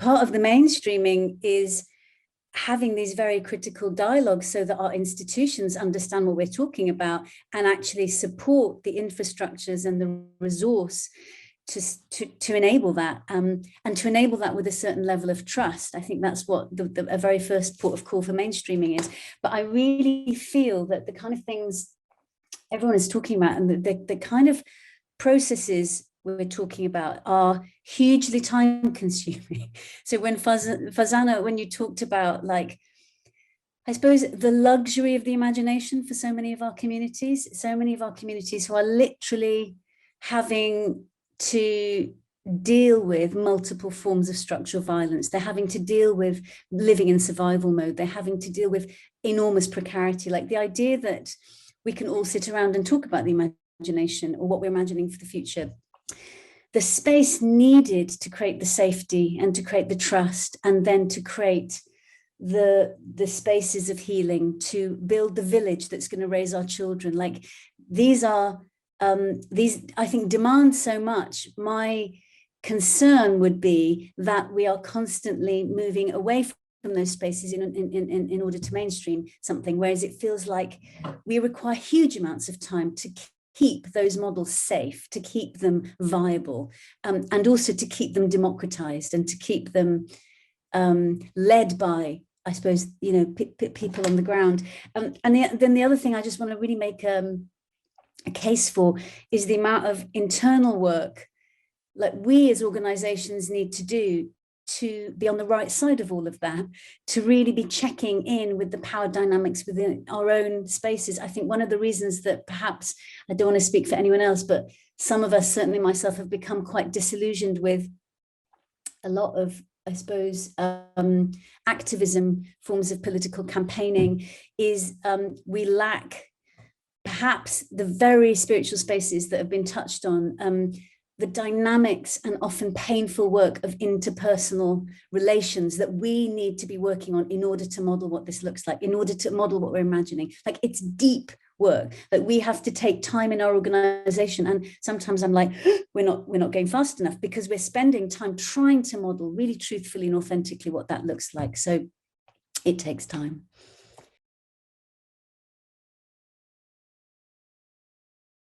part of the mainstreaming is having these very critical dialogues so that our institutions understand what we're talking about and actually support the infrastructures and the resource to enable that, and to enable that with a certain level of trust. I think that's what a very first port of call for mainstreaming is. But I really feel that the kind of things everyone is talking about and the kind of processes we're talking about are hugely time consuming. So when Farzana, when you talked about, like, I suppose the luxury of the imagination for so many of our communities who are literally having to deal with multiple forms of structural violence. They're having to deal with living in survival mode. They're having to deal with enormous precarity. Like the idea that we can all sit around and talk about the imagination or what we're imagining for the future. The space needed to create the safety and to create the trust, and then to create the spaces of healing, to build the village that's going to raise our children. Like these are these, I think, demand so much. My concern would be that we are constantly moving away from those spaces in order to mainstream something, whereas it feels like we require huge amounts of time to keep those models safe, to keep them viable, and also to keep them democratized and to keep them led by, I suppose, people on the ground. And then the other thing I just want to really make a case for is the amount of internal work like we as organizations need to do to be on the right side of all of that, to really be checking in with the power dynamics within our own spaces. I think one of the reasons that perhaps, I don't want to speak for anyone else, but some of us, certainly myself, have become quite disillusioned with a lot of, I suppose, activism, forms of political campaigning, is we lack perhaps the very spiritual spaces that have been touched on, the dynamics and often painful work of interpersonal relations that we need to be working on in order to model what this looks like, in order to model what we're imagining. Like, it's deep work that we have to take time in our organization. And sometimes I'm like, we're not going fast enough, because we're spending time trying to model really truthfully and authentically what that looks like. So it takes time.